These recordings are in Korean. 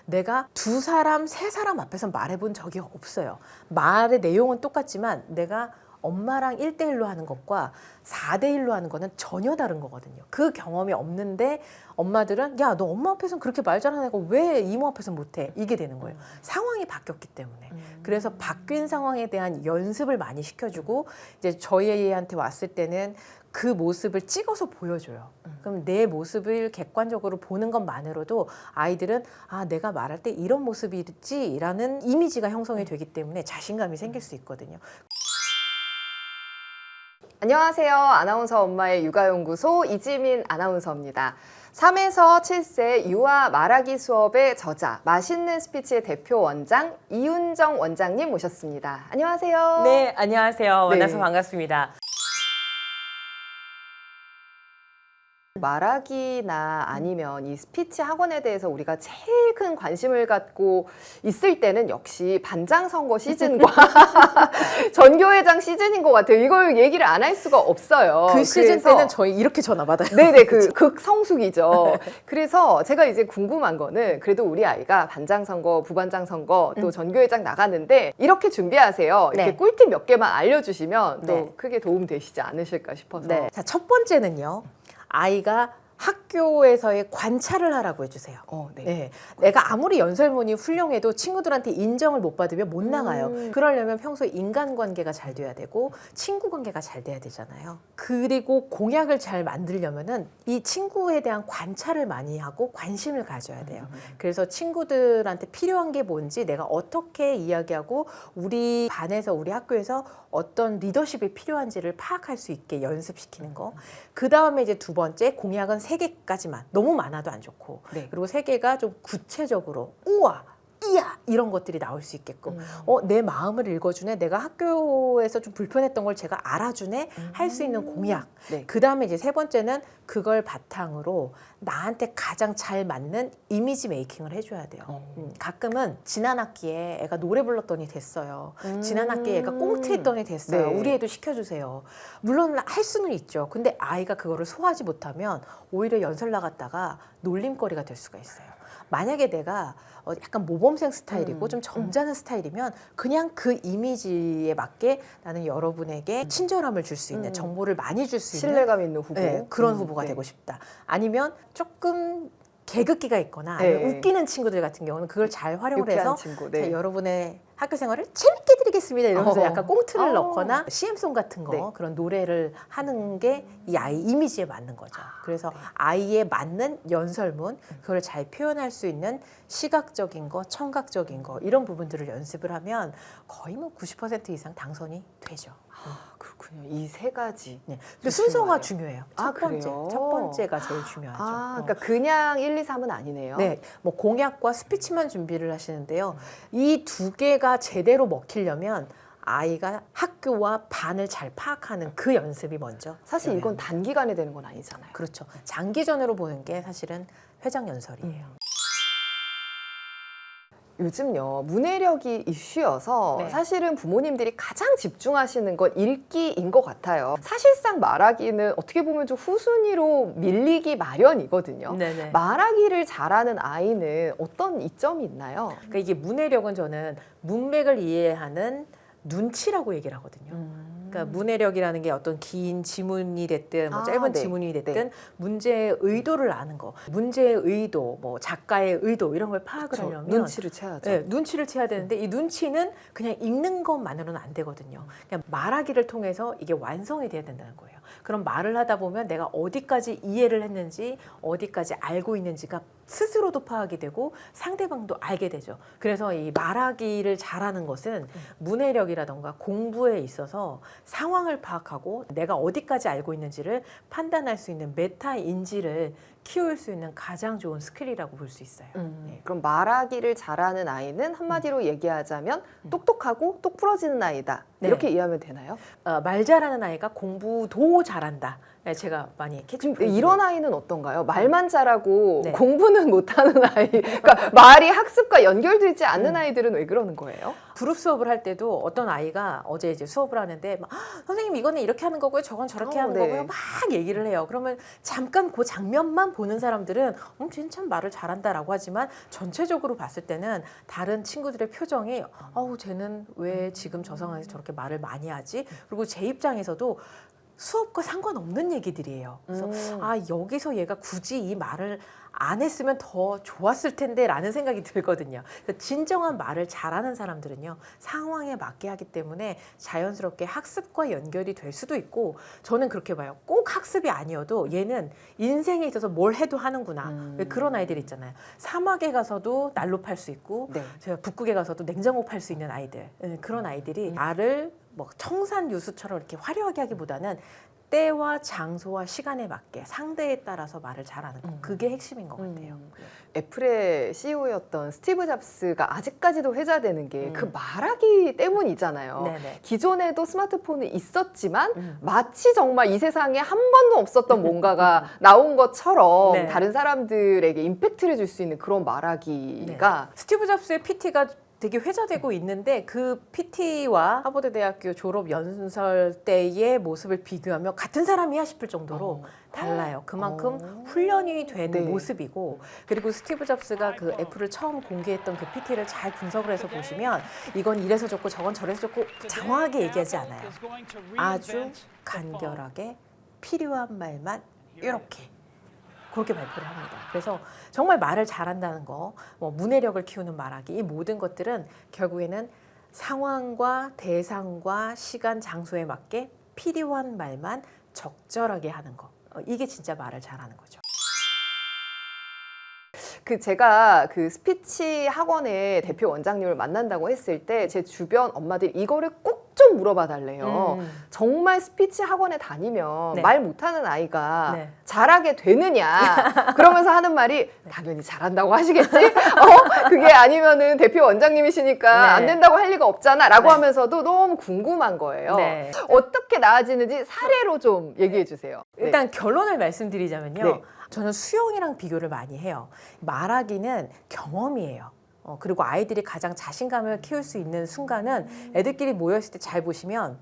내가 두 사람, 세 사람 앞에서 말해본 적이 없어요. 말의 내용은 똑같지만 내가 엄마랑 1대1로 하는 것과 4대1로 하는 거는 전혀 다른 거거든요. 그 경험이 없는데 엄마들은 야, 너 엄마 앞에서는 그렇게 말 잘하는 애가 왜 이모 앞에서는 못해? 이게 되는 거예요. 상황이 바뀌었기 때문에. 그래서 바뀐 상황에 대한 연습을 많이 시켜주고 이제 저희 애한테 왔을 때는 그 모습을 찍어서 보여줘요. 그럼 내 모습을 객관적으로 보는 것만으로도 아이들은 아, 내가 말할 때 이런 모습이지라는 이미지가 형성이 되기 때문에 자신감이 생길 수 있거든요. 안녕하세요. 아나운서 엄마의 육아연구소 이지민 아나운서입니다. 3에서 7세 유아 말하기 수업의 저자, 맛있는 스피치의 대표 원장 이윤정 원장님 모셨습니다. 안녕하세요. 네, 안녕하세요. 만나서 네. 반갑습니다. 말하기나 아니면 이 스피치 학원에 대해서 우리가 제일 큰 관심을 갖고 있을 때는 역시 반장선거 시즌과 전교회장 시즌인 것 같아요. 이걸 얘기를 안 할 수가 없어요. 그 시즌 때는 저희 이렇게 전화 받아요. 네네, 그 극성수기죠. 그래서 제가 이제 궁금한 거는 그래도 우리 아이가 반장선거, 부반장선거, 또 전교회장 나가는데 이렇게 준비하세요. 이렇게 네. 꿀팁 몇 개만 알려주시면 또 네. 크게 도움 되시지 않으실까 싶어서. 네. 자, 첫 번째는요. 아이가 학교에서의 관찰을 하라고 해주세요. 네. 네. 내가 아무리 연설문이 훌륭해도 친구들한테 인정을 못 받으면 못 나가요. 그러려면 평소에 인간관계가 잘 돼야 되고 친구관계가 잘 돼야 되잖아요. 그리고 공약을 잘 만들려면은 이 친구에 대한 관찰을 많이 하고 관심을 가져야 돼요. 그래서 친구들한테 필요한 게 뭔지 내가 어떻게 이야기하고 우리 반에서 우리 학교에서 어떤 리더십이 필요한지를 파악할 수 있게 연습시키는 거. 그 다음에 이제 두 번째, 공약은 3개까지만. 너무 많아도 안 좋고. 네. 그리고 3개가 좀 구체적으로 우와, 이야 이런 것들이 나올 수 있게끔 내 마음을 읽어주네, 내가 학교에서 좀 불편했던 걸 제가 알아주네 할 수 있는 공약. 네. 그 다음에 이제 세 번째는 그걸 바탕으로 나한테 가장 잘 맞는 이미지 메이킹을 해줘야 돼요. 가끔은 지난 학기에 애가 노래 불렀더니 됐어요. 지난 학기에 애가 꽁트했더니 됐어요. 네. 우리 애도 시켜주세요. 물론 할 수는 있죠. 근데 아이가 그거를 소화하지 못하면 오히려 연설 나갔다가 놀림거리가 될 수가 있어요. 만약에 내가 약간 모범생 스타일이고 좀 점잖은 스타일이면 그냥 그 이미지에 맞게 나는 여러분에게 친절함을 줄 수 있는, 정보를 많이 줄 수 있는 신뢰감 있는 후보. 네, 그런 후보가 네. 되고 싶다. 아니면 조금 개그기가 있거나 네. 아니면 웃기는 친구들 같은 경우는 그걸 잘 활용을 유쾌한 해서 친구. 자, 네. 여러분의 학교 생활을 재밌게 드리겠습니다 이러면서 약간 꽁트를 어. 넣거나 CM송 같은 거, 네. 그런 노래를 하는 게 이 아이 이미지에 맞는 거죠. 그래서 아이에 맞는 연설문, 그걸 잘 표현할 수 있는 시각적인 거, 청각적인 거, 이런 부분들을 연습을 하면 거의 뭐 90% 이상 당선이 되죠. 그렇군요. 이 세 가지. 네. 근데 순서가 중요하네요. 중요해요. 아, 첫 번째. 그래요? 첫 번째가 제일 중요하죠. 그러니까 그냥 1, 2, 3은 아니네요. 네, 뭐 공약과 스피치만 준비를 하시는데요. 이 두 개가 제대로 먹히려면 아이가 학교와 반을 잘 파악하는 그 연습이 먼저. 사실 필요해요. 이건 단기간에 되는 건 아니잖아요. 그렇죠. 장기전으로 보는 게 사실은 회장 연설이에요. 요즘요, 문해력이 이슈여서 네. 사실은 부모님들이 가장 집중하시는 건 읽기인 것 같아요. 사실상 말하기는 어떻게 보면 좀 후순위로 밀리기 마련이거든요. 네네. 말하기를 잘하는 아이는 어떤 이점이 있나요? 그러니까 이게 문해력은 저는 문맥을 이해하는 눈치라고 얘기를 하거든요. 그러니까 문해력이라는 게 어떤 긴 지문이 됐든 뭐 짧은 네. 지문이 됐든 네. 문제의 의도를 아는 거, 문제의 의도, 뭐 작가의 의도 이런 걸 파악을 하려면 눈치를 채야죠. 네, 눈치를 채야 되는데 이 눈치는 그냥 읽는 것만으로는 안 되거든요. 그냥 말하기를 통해서 이게 완성이 돼야 된다는 거예요. 그럼 말을 하다 보면 내가 어디까지 이해를 했는지, 어디까지 알고 있는지가 스스로도 파악이 되고 상대방도 알게 되죠. 그래서 이 말하기를 잘하는 것은 문해력이라던가 공부에 있어서 상황을 파악하고 내가 어디까지 알고 있는지를 판단할 수 있는 메타 인지를 키울 수 있는 가장 좋은 스킬이라고 볼 수 있어요. 네. 그럼 말하기를 잘하는 아이는 한마디로 얘기하자면 똑똑하고 똑부러지는 아이다. 네. 이렇게 이해하면 되나요? 말 잘하는 아이가 공부도 잘한다. 네, 제가 많이 근데 캐치프레이즈. 이런 아이는 어떤가요? 말만 잘하고 네. 공부는 못하는 아이. 그러니까 말이 학습과 연결되지 않는 아이들은 왜 그러는 거예요? 그룹 수업을 할 때도 어떤 아이가 어제 이제 수업을 하는데 막 선생님 이거는 이렇게 하는 거고요, 저건 저렇게 하는 네. 거고요, 막 얘기를 해요. 그러면 잠깐 그 장면만 보는 사람들은 쟤는 참 말을 잘한다라고 하지만 전체적으로 봤을 때는 다른 친구들의 표정이 쟤는 왜 지금 저 상황에서 저렇게 말을 많이 하지? 그리고 제 입장에서도 수업과 상관없는 얘기들이에요. 그래서 여기서 얘가 굳이 이 말을 안 했으면 더 좋았을 텐데 라는 생각이 들거든요. 그래서 진정한 말을 잘하는 사람들은요, 상황에 맞게 하기 때문에 자연스럽게 학습과 연결이 될 수도 있고, 저는 그렇게 봐요. 꼭 학습이 아니어도 얘는 인생에 있어서 뭘 해도 하는구나. 왜 그런 아이들 있잖아요. 사막에 가서도 난로 팔 수 있고, 네. 제가 북극에 가서도 냉장고 팔 수 있는 아이들. 그런 아이들이 말을 뭐 청산 유수처럼 이렇게 화려하게 하기보다는 때와 장소와 시간에 맞게 상대에 따라서 말을 잘하는 거, 그게 핵심인 것 같아요. 애플의 CEO였던 스티브 잡스가 아직까지도 회자되는 게 그 말하기 때문이잖아요. 네네. 기존에도 스마트폰이 있었지만 마치 정말 이 세상에 한 번도 없었던 뭔가가 나온 것처럼 네. 다른 사람들에게 임팩트를 줄 수 있는 그런 말하기가 스티브 잡스의 PT가 되게 회자되고 있는데, 그 PT와 하버드 대학교 졸업 연설 때의 모습을 비교하면 같은 사람이야 싶을 정도로 달라요. 그만큼 훈련이 된 네. 모습이고, 그리고 스티브 잡스가 그 애플을 처음 공개했던 그 PT를 잘 분석을 해서 보시면 이건 이래서 좋고 저건 저래서 좋고 장황하게 얘기하지 않아요. 아주 간결하게 필요한 말만 이렇게 그렇게 발표를 합니다. 그래서 정말 말을 잘한다는 거, 뭐 문해력을 키우는 말하기, 이 모든 것들은 결국에는 상황과 대상과 시간, 장소에 맞게 필요한 말만 적절하게 하는 거. 이게 진짜 말을 잘하는 거죠. 제가 그 스피치 학원의 대표 원장님을 만난다고 했을 때 제 주변 엄마들이 이거를 꼭 좀 물어봐 달래요. 정말 스피치 학원에 다니면 네. 말 못하는 아이가 네. 잘하게 되느냐 그러면서 하는 말이 당연히 잘한다고 하시겠지? 그게 아니면은 대표 원장님이시니까 네. 안 된다고 할 리가 없잖아 라고 네. 하면서도 너무 궁금한 거예요. 네. 어떻게 나아지는지 사례로 좀 얘기해 주세요. 일단 결론을 말씀드리자면요. 네. 저는 수영이랑 비교를 많이 해요. 말하기는 경험이에요. 그리고 아이들이 가장 자신감을 키울 수 있는 순간은 애들끼리 모여있을 때 잘 보시면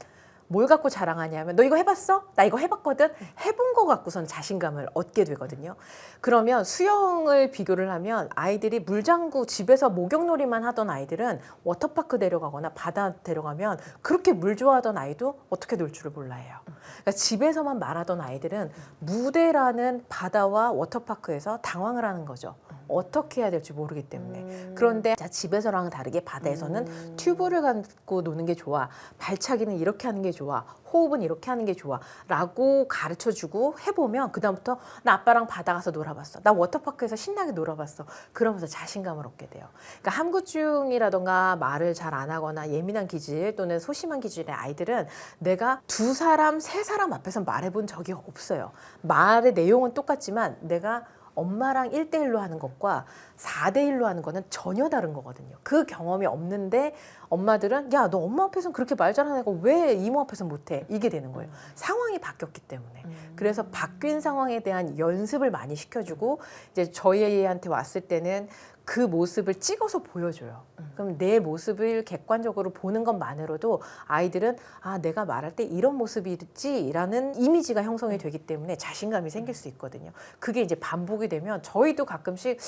뭘 갖고 자랑하냐면, 너 이거 해봤어? 나 이거 해봤거든? 해본 거 갖고선 자신감을 얻게 되거든요. 그러면 수영을 비교를 하면 아이들이 물장구 집에서 목욕놀이만 하던 아이들은 워터파크 데려가거나 바다 데려가면 그렇게 물 좋아하던 아이도 어떻게 놀 줄을 몰라요. 그러니까 집에서만 말하던 아이들은 무대라는 바다와 워터파크에서 당황을 하는 거죠. 어떻게 해야 될지 모르기 때문에. 그런데 집에서랑은 다르게 바다에서는 튜브를 갖고 노는 게 좋아, 발차기는 이렇게 하는 게 좋아, 호흡은 이렇게 하는 게 좋아 라고 가르쳐주고 해보면 그 다음부터 나 아빠랑 바다 가서 놀아봤어, 나 워터파크에서 신나게 놀아봤어, 그러면서 자신감을 얻게 돼요. 그러니까 함구증이라던가 말을 잘 안 하거나 예민한 기질 또는 소심한 기질의 아이들은 내가 두 사람, 세 사람 앞에서 말해본 적이 없어요. 말의 내용은 똑같지만 내가 엄마랑 1대1로 하는 것과 4대1로 하는 거는 전혀 다른 거거든요. 그 경험이 없는데 엄마들은 야, 너 엄마 앞에서는 그렇게 말 잘하는 애가 왜 이모 앞에서 못해? 이게 되는 거예요. 상황이 바뀌었기 때문에. 그래서 바뀐 상황에 대한 연습을 많이 시켜주고, 이제 저희 애한테 왔을 때는 그 모습을 찍어서 보여줘요. 그럼 내 모습을 객관적으로 보는 것만으로도 아이들은 내가 말할 때 이런 모습이지라는 이미지가 형성이 되기 때문에 자신감이 생길 수 있거든요. 그게 이제 반복이 되면 저희도 가끔씩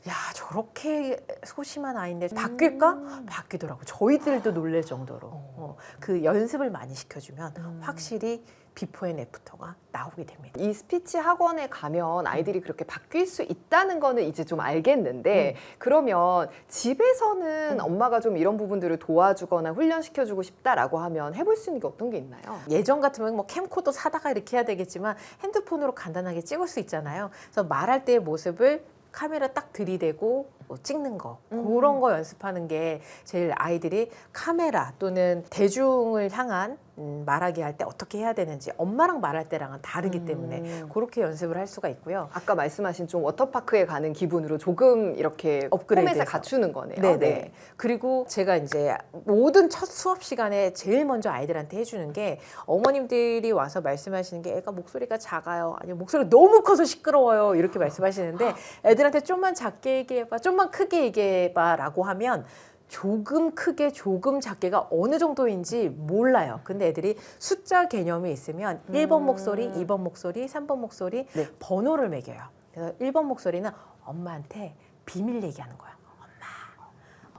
야, 저렇게 소심한 아이인데 바뀔까? 바뀌더라고요. 저희들도 놀랄 정도로. 그 연습을 많이 시켜주면 확실히 비포 앤 애프터가 나오게 됩니다. 이 스피치 학원에 가면 아이들이 그렇게 바뀔 수 있다는 거는 이제 좀 알겠는데, 그러면 집에서는 엄마가 좀 이런 부분들을 도와주거나 훈련시켜주고 싶다라고 하면 해볼 수 있는 게 어떤 게 있나요? 예전 같으면 뭐 캠코더 사다가 이렇게 해야 되겠지만 핸드폰으로 간단하게 찍을 수 있잖아요. 그래서 말할 때의 모습을 카메라 딱 들이대고 찍는 거, 그런 거 연습하는 게 제일 아이들이 카메라 또는 대중을 향한 말하기 할 때 어떻게 해야 되는지 엄마랑 말할 때랑은 다르기 때문에 그렇게 연습을 할 수가 있고요. 아까 말씀하신 좀 워터파크에 가는 기분으로 조금 이렇게 업그레이드해서. 폼에서 갖추는 거네요. 네네. 네. 그리고 제가 이제 모든 첫 수업 시간에 제일 먼저 아이들한테 해주는 게 어머님들이 와서 말씀하시는 게 애가 목소리가 작아요. 아니면 목소리가 너무 커서 시끄러워요. 이렇게 말씀하시는데 애들한테 좀만 작게 얘기해봐. 좀만 크게 얘기해봐. 라고 하면 조금 크게 조금 작게가 어느 정도인지 몰라요. 근데 애들이 숫자 개념이 있으면 1번 목소리, 2번 목소리, 3번 목소리 네. 번호를 매겨요. 그래서 1번 목소리는 엄마한테 비밀 얘기하는 거야.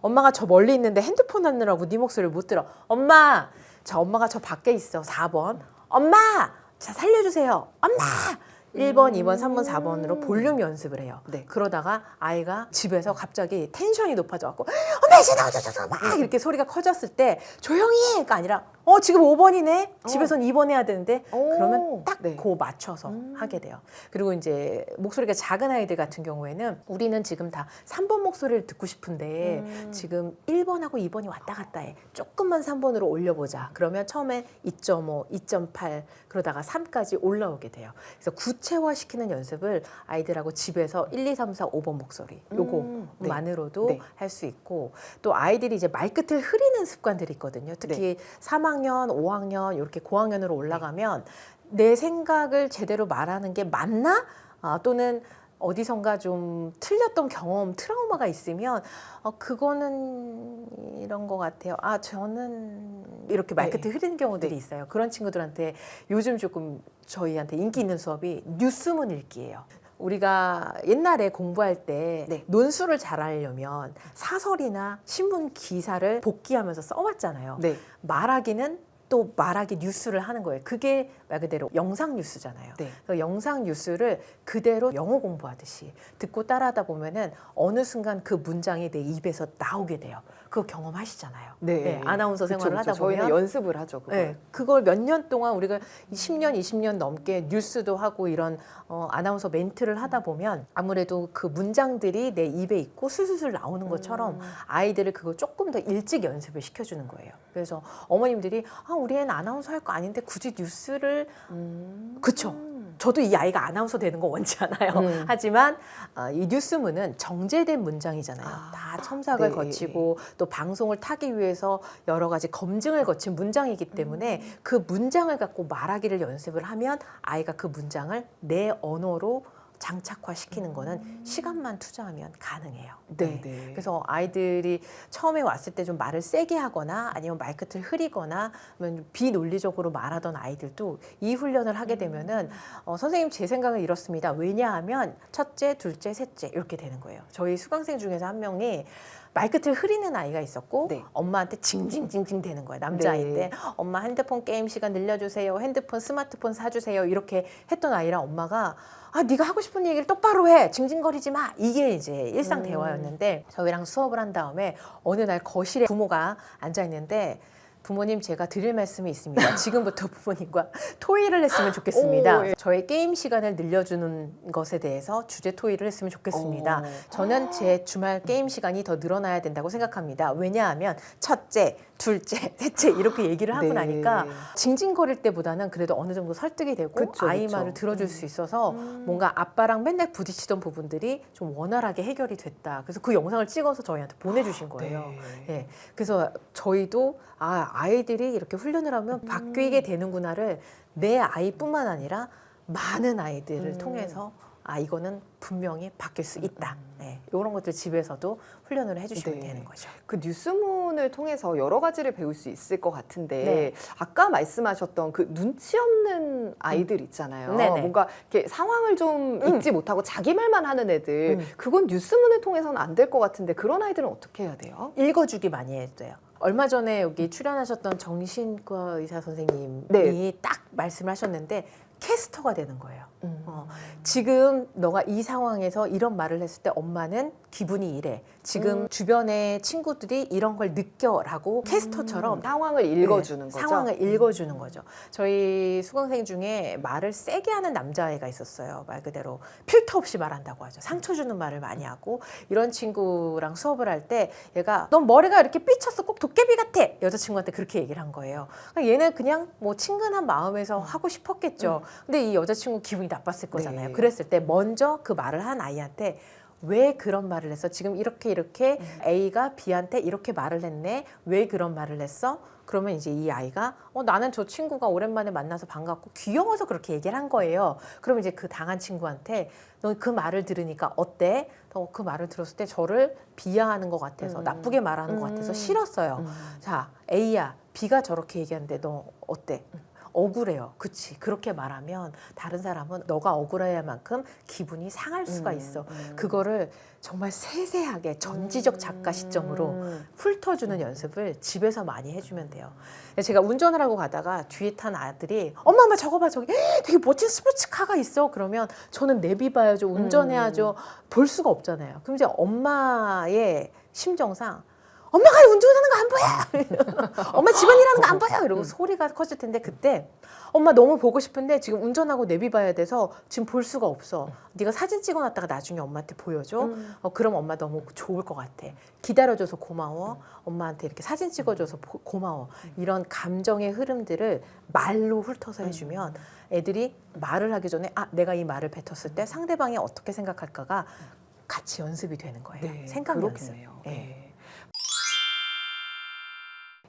엄마가 저 멀리 있는데 핸드폰 하느라고 네 목소리를 못 들어. 엄마, 엄마가 저 밖에 있어. 4번. 엄마, 자 살려주세요. 엄마. 1번, 2번, 3번, 4번으로 볼륨 연습을 해요. 네. 그러다가 아이가 집에서 갑자기 텐션이 높아져갖고 엄마 이제 나와줘 막 이렇게 소리가 커졌을 때 조용히 해가 아니라 지금 5번이네. 집에서는 2번 해야 되는데 그러면 딱 네. 그 맞춰서 하게 돼요. 그리고 이제 목소리가 작은 아이들 같은 경우에는 우리는 지금 다 3번 목소리를 듣고 싶은데 지금 1번하고 2번이 왔다 갔다 해. 조금만 3번으로 올려보자. 그러면 처음에 2.5, 2.8 그러다가 3까지 올라오게 돼요. 그래서 구체화시키는 연습을 아이들하고 집에서 1, 2, 3, 4, 5번 목소리 요거만으로도 네. 할 수 있고 또 아이들이 이제 말끝을 흐리는 습관들이 있거든요. 특히 3학년, 5학년 이렇게 고학년으로 올라가면 내 생각을 제대로 말하는 게 맞나? 또는 어디선가 좀 틀렸던 경험, 트라우마가 있으면 그거는 이런 것 같아요. 저는 이렇게 말끝을 흐리는 경우들이 있어요. 그런 친구들한테 요즘 조금 저희한테 인기 있는 수업이 뉴스문 읽기예요. 우리가 옛날에 공부할 때 논술을 잘하려면 사설이나 신문 기사를 복기하면서 써왔잖아요. 네. 말하기는 또 말하기 뉴스를 하는 거예요. 그게 말 그대로 영상 뉴스잖아요. 네. 그래서 영상 뉴스를 그대로 영어 공부하듯이 듣고 따라하다 보면은 어느 순간 그 문장이 내 입에서 나오게 돼요. 그거 경험하시잖아요. 네. 아나운서 생활을 하다 보면 저희는 연습을 하죠. 그걸. 네, 그걸 몇 년 동안 우리가 10년, 20년 넘게 뉴스도 하고 이런 아나운서 멘트를 하다 보면 아무래도 그 문장들이 내 입에 있고 술술술 나오는 것처럼 아이들을 그걸 조금 더 일찍 연습을 시켜주는 거예요. 그래서 어머님들이 우리 애는 아나운서 할 거 아닌데 굳이 뉴스를 그쵸. 저도 이 아이가 아나운서 되는 거 원치 않아요. 하지만 이 뉴스문은 정제된 문장이잖아요. 다 첨삭을 네. 거치고 또 방송을 타기 위해서 여러 가지 검증을 거친 문장이기 때문에 그 문장을 갖고 말하기를 연습을 하면 아이가 그 문장을 내 언어로 장착화시키는 거는 시간만 투자하면 가능해요. 네, 네. 그래서 아이들이 처음에 왔을 때 좀 말을 세게 하거나 아니면 말끝을 흐리거나 아니면 비논리적으로 말하던 아이들도 이 훈련을 하게 되면은 선생님 제 생각은 이렇습니다. 왜냐하면 첫째, 둘째, 셋째 이렇게 되는 거예요. 저희 수강생 중에서 한 명이 말끝을 흐리는 아이가 있었고 엄마한테 징징징징 대는 거예요. 남자아이인데 엄마 핸드폰 게임 시간 늘려주세요. 핸드폰 스마트폰 사주세요. 이렇게 했던 아이랑 엄마가 네가 하고 싶은 얘기를 똑바로 해. 징징거리지 마. 이게 이제 일상 대화였는데 저희랑 수업을 한 다음에 어느 날 거실에 부모가 앉아있는데 부모님 제가 드릴 말씀이 있습니다. 지금부터 부모님과 토의를 했으면 좋겠습니다. 저의 게임 시간을 늘려주는 것에 대해서 주제 토의를 했으면 좋겠습니다. 저는 제 주말 게임 시간이 더 늘어나야 된다고 생각합니다. 왜냐하면 첫째, 둘째, 셋째 이렇게 얘기를 하고 나니까 징징거릴 때보다는 그래도 어느 정도 설득이 되고 아이 말을 들어줄 수 있어서 뭔가 아빠랑 맨날 부딪히던 부분들이 좀 원활하게 해결이 됐다. 그래서 그 영상을 찍어서 저희한테 보내주신 거예요. 네. 그래서 저희도 아이들이 이렇게 훈련을 하면 바뀌게 되는구나를 내 아이뿐만 아니라 많은 아이들을 통해서 이거는 분명히 바뀔 수 있다. 네, 이런 것들 집에서도 훈련을 해주시면 되는 거죠. 그 뉴스문을 통해서 여러 가지를 배울 수 있을 것 같은데 아까 말씀하셨던 그 눈치 없는 아이들 있잖아요. 뭔가 이렇게 상황을 좀 읽지 못하고 자기 말만 하는 애들 그건 뉴스문을 통해서는 안 될 것 같은데 그런 아이들은 어떻게 해야 돼요? 읽어주기 많이 해야 돼요. 얼마 전에 여기 출연하셨던 정신과 의사 선생님이 딱 말씀을 하셨는데 캐스터가 되는 거예요. 지금 너가 이 상황에서 이런 말을 했을 때 엄마는 기분이 이래. 지금 주변의 친구들이 이런 걸 느껴라고 캐스터처럼 상황을 읽어주는 네, 거죠. 상황을 읽어주는 거죠. 저희 수강생 중에 말을 세게 하는 남자애가 있었어요. 말 그대로 필터 없이 말한다고 하죠. 상처 주는 말을 많이 하고 이런 친구랑 수업을 할 때 얘가 넌 머리가 이렇게 삐쳤어. 꼭 도깨비 같아. 여자친구한테 그렇게 얘기를 한 거예요. 그러니까 얘는 그냥 뭐 친근한 마음에서 하고 싶었겠죠. 근데 이 여자친구 기분이 나빴을 거잖아요. 네. 그랬을 때 먼저 그 말을 한 아이한테 왜 그런 말을 했어? 지금 이렇게 A가 B한테 이렇게 말을 했네. 왜 그런 말을 했어? 그러면 이제 이 아이가 나는 저 친구가 오랜만에 만나서 반갑고 귀여워서 그렇게 얘기를 한 거예요. 그러면 이제 그 당한 친구한테 너 그 말을 들으니까 어때? 그 말을 들었을 때 저를 비하하는 것 같아서 나쁘게 말하는 것 같아서 싫었어요. 자, A야, B가 저렇게 얘기하는데 너 어때? 억울해요. 그치. 그렇게 말하면 다른 사람은 너가 억울해할 만큼 기분이 상할 수가 있어. 그거를 정말 세세하게 전지적 작가 시점으로 훑어주는 연습을 집에서 많이 해주면 돼요. 제가 운전을 하고 가다가 뒤에 탄 아들이 엄마 저거 봐 저기 되게 멋진 스포츠카가 있어. 그러면 저는 내비봐야죠. 운전해야죠. 볼 수가 없잖아요. 그럼 이제 엄마의 심정상 엄마가 운전하는 거 안 보여. 엄마 집안일하는 거 안 보여. 이러고 소리가 커질 텐데 그때 엄마 너무 보고 싶은데 지금 운전하고 내비 봐야 돼서 지금 볼 수가 없어. 네가 사진 찍어놨다가 나중에 엄마한테 보여줘. 그럼 엄마 너무 좋을 것 같아. 기다려줘서 고마워. 엄마한테 이렇게 사진 찍어줘서 고마워. 이런 감정의 흐름들을 말로 훑어서 해주면 애들이 말을 하기 전에 내가 이 말을 뱉었을 때 상대방이 어떻게 생각할까가 같이 연습이 되는 거예요. 네, 생각 연습. 그렇겠네요. 네. 네.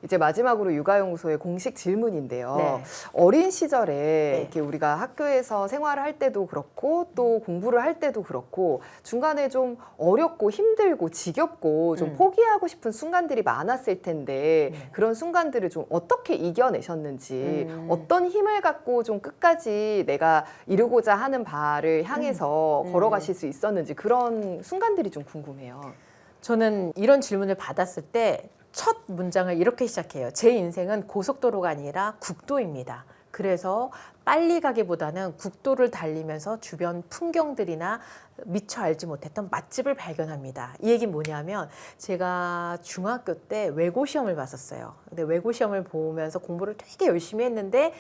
이제 마지막으로 육아연구소의 공식 질문인데요. 네. 어린 시절에 이렇게 우리가 학교에서 생활을 할 때도 그렇고 또 공부를 할 때도 그렇고 중간에 좀 어렵고 힘들고 지겹고 좀 포기하고 싶은 순간들이 많았을 텐데 그런 순간들을 좀 어떻게 이겨내셨는지 어떤 힘을 갖고 좀 끝까지 내가 이루고자 하는 바를 향해서 걸어가실 수 있었는지 그런 순간들이 좀 궁금해요. 저는 이런 질문을 받았을 때 첫 문장을 이렇게 시작해요. 제 인생은 고속도로가 아니라 국도입니다. 그래서 빨리 가기보다는 국도를 달리면서 주변 풍경들이나 미처 알지 못했던 맛집을 발견합니다. 이 얘기는 뭐냐면 제가 중학교 때 외고 시험을 봤었어요. 근데 외고 시험을 보면서 공부를 되게 열심히 했는데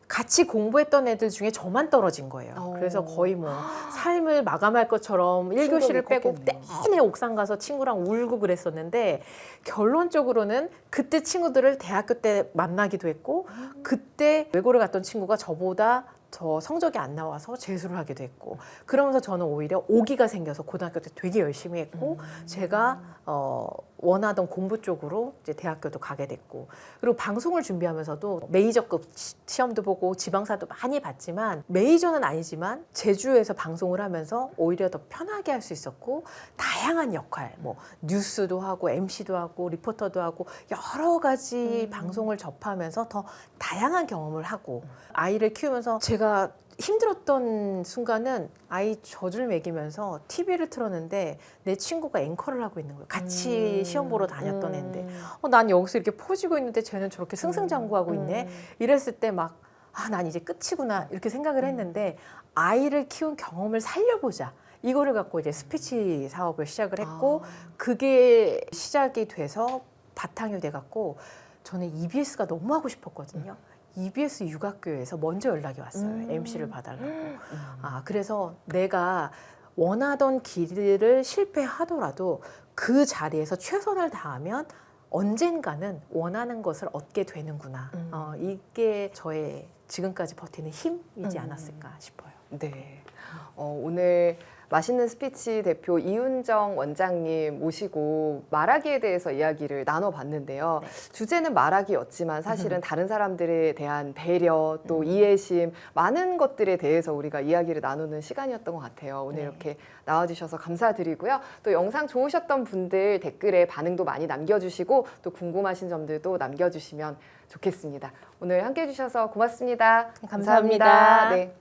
같이 공부했던 애들 중에 저만 떨어진 거예요. 그래서 거의 뭐 삶을 마감할 것처럼 1교시를 빼고 내내 옥상 가서 친구랑 울고 그랬었는데 결론적으로는 그때 친구들을 대학교 때 만나기도 했고 그때 외고를 갔던 친구가 저보다 더 성적이 안 나와서 재수를 하게 됐고 그러면서 저는 오히려 오기가 생겨서 고등학교 때 되게 열심히 했고 제가 원하던 공부 쪽으로 이제 대학교도 가게 됐고 그리고 방송을 준비하면서도 메이저급 시험도 보고 지방사도 많이 봤지만 메이저는 아니지만 제주에서 방송을 하면서 오히려 더 편하게 할 수 있었고 다양한 역할 뭐 뉴스도 하고 MC도 하고 리포터도 하고 여러 가지 방송을 접하면서 더 다양한 경험을 하고 아이를 키우면서 제가 힘들었던 순간은 아이 젖을 먹이면서 TV를 틀었는데 내 친구가 앵커를 하고 있는 거예요. 같이 시험 보러 다녔던 애인데 난 여기서 이렇게 포지고 있는데 쟤는 저렇게 승승장구하고 있네. 이랬을 때 막 난 이제 끝이구나 이렇게 생각을 했는데 아이를 키운 경험을 살려보자. 이거를 갖고 이제 스피치 사업을 시작을 했고 그게 시작이 돼서 바탕이 돼갖고 저는 EBS가 너무 하고 싶었거든요. EBS 육아교에서 먼저 연락이 왔어요. MC를 봐달라고. 그래서 내가 원하던 길을 실패하더라도 그 자리에서 최선을 다하면 언젠가는 원하는 것을 얻게 되는구나. 이게 저의 지금까지 버티는 힘이지 않았을까 싶어요. 네. 오늘 맛있는 스피치 대표 이윤정 원장님 모시고 말하기에 대해서 이야기를 나눠봤는데요. 네. 주제는 말하기였지만 사실은 다른 사람들에 대한 배려 또 이해심 많은 것들에 대해서 우리가 이야기를 나누는 시간이었던 것 같아요. 오늘 네. 이렇게 나와주셔서 감사드리고요. 또 영상 좋으셨던 분들 댓글에 반응도 많이 남겨주시고 또 궁금하신 점들도 남겨주시면 좋겠습니다. 오늘 함께해 주셔서 고맙습니다. 감사합니다. 네.